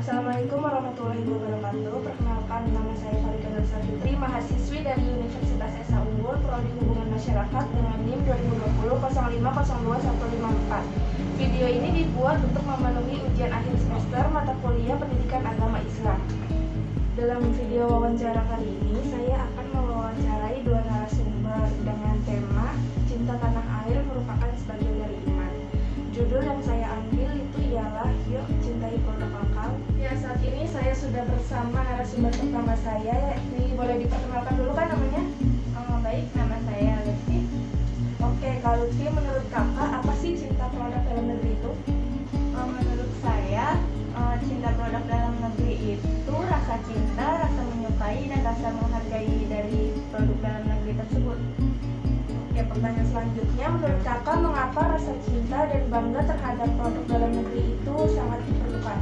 Assalamualaikum warahmatullahi wabarakatuh. Perkenalkan, nama saya Farika Darsa Fitri, mahasiswi dari Universitas Esa Unggul, Prodi Hubungan Masyarakat dengan NIM 2020 0502 154. Video ini dibuat untuk memenuhi ujian akhir semester mata kuliah Pendidikan Agama Islam. Dalam video wawancara kali ini, saya akan mewawancarai dua narasumber dengan tema Cinta Tanah Air merupakan sebagian dari iman. Judul yang saya ambil itu ialah Yuk Cintai Produk Lokal. Ya, saat ini saya sudah bersama narasumber pertama saya. Ini boleh diperkenalkan dulu kan namanya? Baik, nama saya Lutfi. Oke, Kak Lutfi, menurut kakak apa sih cinta produk dalam negeri itu? Menurut saya, cinta produk dalam negeri itu rasa cinta, rasa menyukai, dan rasa menghargai dari produk dalam negeri tersebut. Oke, pertanyaan selanjutnya, menurut kakak mengapa rasa cinta dan bangga terhadap produk dalam negeri itu sangat diperlukan?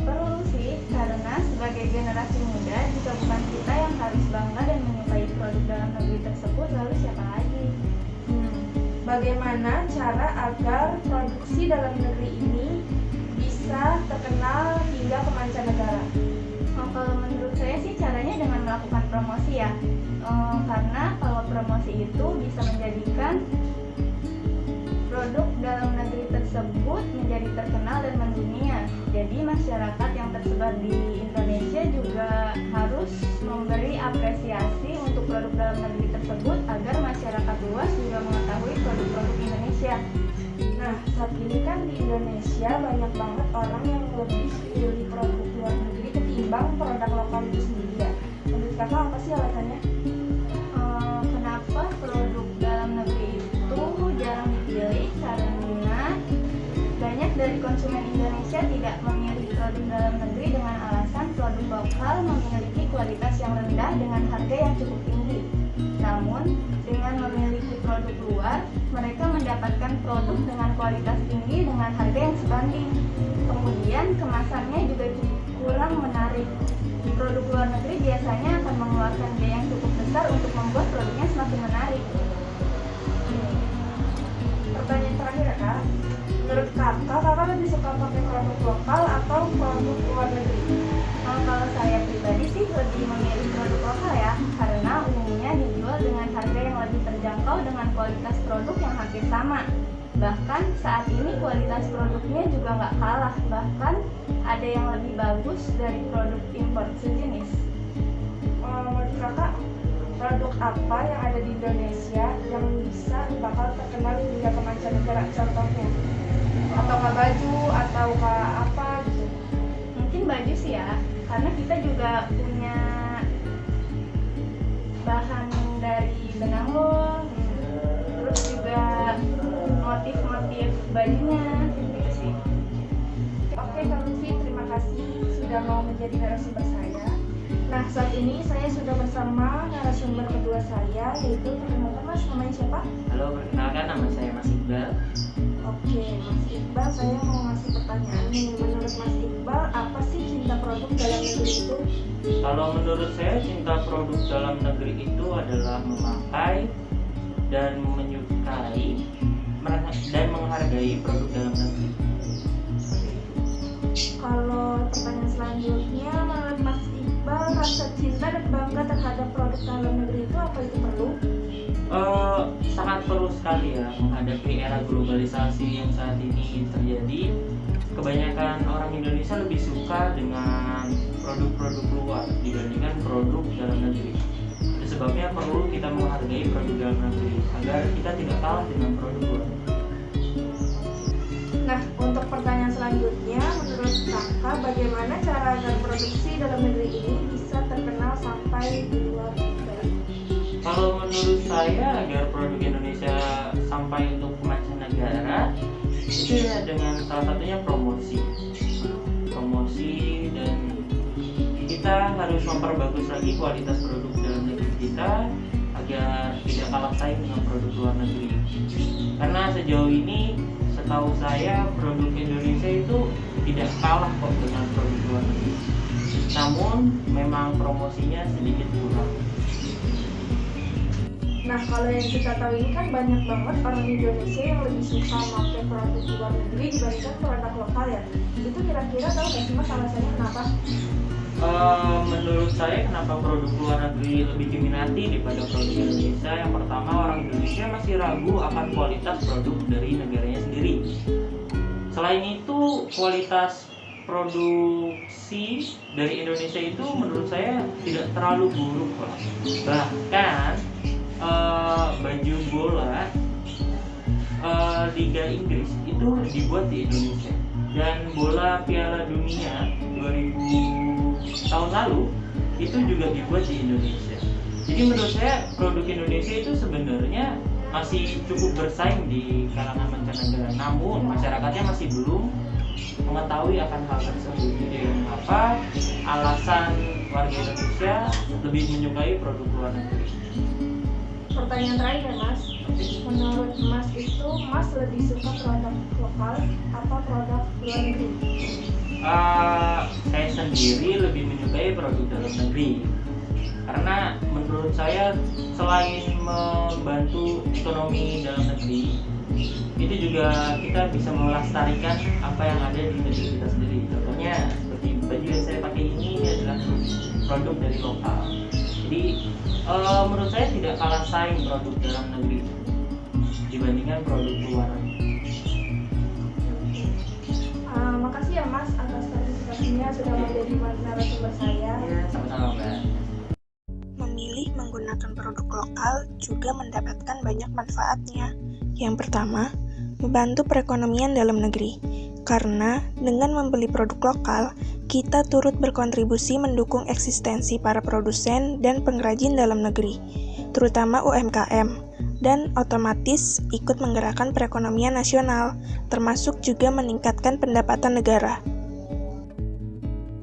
Perlu sih, karena sebagai generasi muda, jika bukan kita yang harus bangga dan menyukai produk dalam negeri tersebut, lalu siapa lagi? Bagaimana cara agar produksi dalam negeri ini bisa terkenal hingga ke mancanegara? Kalau menurut saya sih caranya dengan melakukan promosi ya, karena kalau promosi itu bisa menjadikan produk dalam negeri tersebut menjadi terkenal dan mendunia. Jadi masyarakat yang tersebar di Indonesia juga harus memberi apresiasi untuk produk dalam negeri tersebut agar masyarakat luas juga mengetahui produk-produk Indonesia. Nah, saat ini kan di Indonesia banyak banget orang yang lebih pilih produk luar negeri ketimbang produk lokal itu sendiri ya. Menurut kakak apa sih alasannya? Kenapa produk dalam negeri itu jarang dipilih? Karena banyak dari konsumen Indonesia tidak memilih produk dalam negeri dengan alasan produk lokal memiliki kualitas yang rendah dengan harga yang cukup tinggi. Namun, dengan memiliki produk luar, mereka mendapatkan produk dengan kualitas tinggi dengan harga yang sebanding. Kemudian, kemasannya juga kurang menarik. Produk luar negeri biasanya akan mengeluarkan biaya yang cukup besar untuk membuat produknya semakin menarik. Pertanyaan terakhir ya kak, menurut kakak lebih suka pakai produk lokal atau produk luar negeri? Kalau saya pribadi sih lebih memilih produk lokal ya, karena umumnya dijual dengan harga yang lebih terjangkau dengan kualitas produk yang hampir sama. Bahkan saat ini kualitas produknya juga nggak kalah, bahkan ada yang lebih bagus dari produk impor sejenis. Menurut kakak, produk apa yang ada di Indonesia yang bisa bakal terkenal hingga ke mancanegara contohnya? Ataukah baju, ataukah apa gitu? Mungkin baju sih ya, karena kita juga punya bahan dari benang wol, terus juga motif-motif bajunya gitu sih. Oke Kak Lutfi, terima kasih sudah mau menjadi narasumber saya. Nah, saat ini saya sudah bersama narasumber kedua saya, yaitu perkenalkan Mas, namanya siapa? Halo, perkenalkan nama saya Mas Iqbal. Oke, Mas Iqbal, saya mau ngasih pertanyaan nih. Menurut Mas Iqbal, apa sih cinta produk dalam negeri itu? Kalau menurut saya cinta produk dalam negeri itu adalah memakai dan menyukai dan menghargai produk dalam negeri. Kalau pertanyaan selanjutnya, menurut Mas Iqbal, rasa cinta dan bangga terhadap produk dalam negeri itu apa itu perlu? Sangat perlu sekali ya, menghadapi era globalisasi yang saat ini terjadi. Kebanyakan orang Indonesia lebih suka dengan produk-produk luar dibandingkan produk dalam negeri. Itu sebabnya perlu kita menghargai produk dalam negeri agar kita tidak kalah dengan produk luar. Nah, untuk pertanyaan selanjutnya, menurut kakak bagaimana cara agar produksi dalam negeri ini bisa terkenal sampai di luar negeri? Kalau menurut saya agar produk Indonesia sampai untuk mancanegara itu ya dengan salah satunya promosi dan kita harus memperbagus lagi kualitas produk dalam negeri kita agar tidak kalah saing dengan produk luar negeri. Karena sejauh ini setahu saya produk Indonesia itu tidak kalah kok dengan produk luar negeri. Namun memang promosinya sedikit kurang. Nah, kalau yang kita tahu ini kan banyak banget orang Indonesia yang lebih suka pakai produk luar negeri dibandingkan produk lokal lokal ya. Itu kira-kira tahu nggak sih Mas alasannya kenapa? Menurut saya kenapa produk luar negeri lebih diminati daripada produk Indonesia? Yang pertama, orang Indonesia masih ragu akan kualitas produk dari negaranya sendiri. Selain itu, kualitas produksi dari Indonesia itu menurut saya tidak terlalu buruk kok. Bahkan baju bola Liga Inggris itu dibuat di Indonesia, dan bola Piala Dunia 2000 tahun lalu itu juga dibuat di Indonesia. Jadi menurut saya produk Indonesia itu sebenarnya masih cukup bersaing di kalangan mancanegara, namun masyarakatnya masih belum mengetahui akan hal tersebut. Jadi mengapa alasan warga Indonesia lebih menyukai produk luar negeri? Pertanyaan terakhir Mas, menurut Mas itu Mas lebih suka produk lokal atau produk luar negeri? Saya sendiri lebih menyukai produk dalam negeri, karena menurut saya selain membantu ekonomi dalam negeri, itu juga kita bisa melestarikan apa yang ada di negeri kita sendiri. Contohnya seperti baju yang saya pakai ini adalah produk dari lokal. Jadi menurut saya tidak kalah saing produk dalam negeri dibandingkan produk luar negeri. Makasih ya Mas atas partisipasinya sudah menjadi narasumber saya. Ya, sama-sama Mbak. Memilih menggunakan produk lokal juga mendapatkan banyak manfaatnya. Yang pertama, membantu perekonomian dalam negeri. Karena dengan membeli produk lokal, kita turut berkontribusi mendukung eksistensi para produsen dan pengrajin dalam negeri, terutama UMKM, dan otomatis ikut menggerakkan perekonomian nasional, termasuk juga meningkatkan pendapatan negara.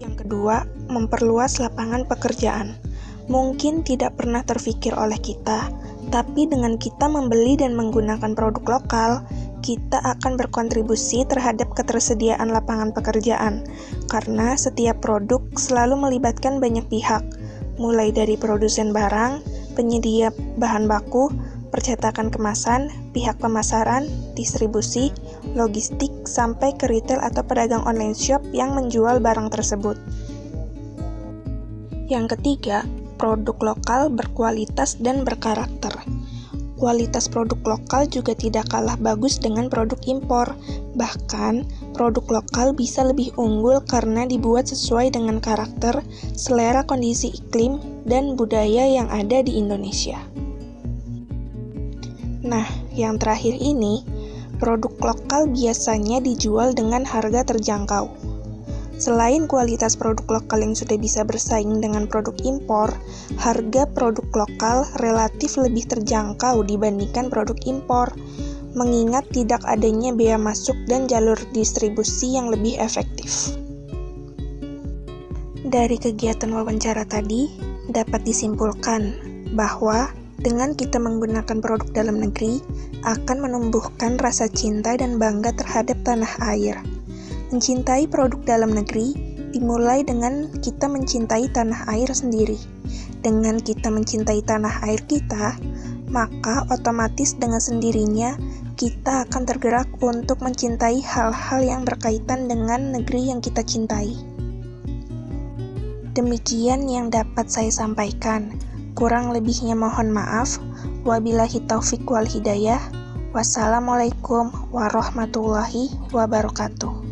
Yang kedua, memperluas lapangan pekerjaan. Mungkin tidak pernah terfikir oleh kita, tapi dengan kita membeli dan menggunakan produk lokal, kita akan berkontribusi terhadap ketersediaan lapangan pekerjaan, karena setiap produk selalu melibatkan banyak pihak, mulai dari produsen barang, penyedia bahan baku, percetakan kemasan, pihak pemasaran, distribusi, logistik, sampai ke retail atau pedagang online shop yang menjual barang tersebut. Yang ketiga, produk lokal berkualitas dan berkarakter. Kualitas produk lokal juga tidak kalah bagus dengan produk impor. Bahkan, produk lokal bisa lebih unggul karena dibuat sesuai dengan karakter, selera kondisi iklim, dan budaya yang ada di Indonesia. Nah, yang terakhir ini, produk lokal biasanya dijual dengan harga terjangkau. Selain kualitas produk lokal yang sudah bisa bersaing dengan produk impor, harga produk lokal relatif lebih terjangkau dibandingkan produk impor, mengingat tidak adanya bea masuk dan jalur distribusi yang lebih efektif. Dari kegiatan wawancara tadi, dapat disimpulkan bahwa dengan kita menggunakan produk dalam negeri akan menumbuhkan rasa cinta dan bangga terhadap tanah air. Mencintai produk dalam negeri dimulai dengan kita mencintai tanah air sendiri. Dengan kita mencintai tanah air kita, maka otomatis dengan sendirinya kita akan tergerak untuk mencintai hal-hal yang berkaitan dengan negeri yang kita cintai. Demikian yang dapat saya sampaikan. Kurang lebihnya mohon maaf. Wabillahi taufik wal hidayah. Wassalamualaikum warahmatullahi wabarakatuh.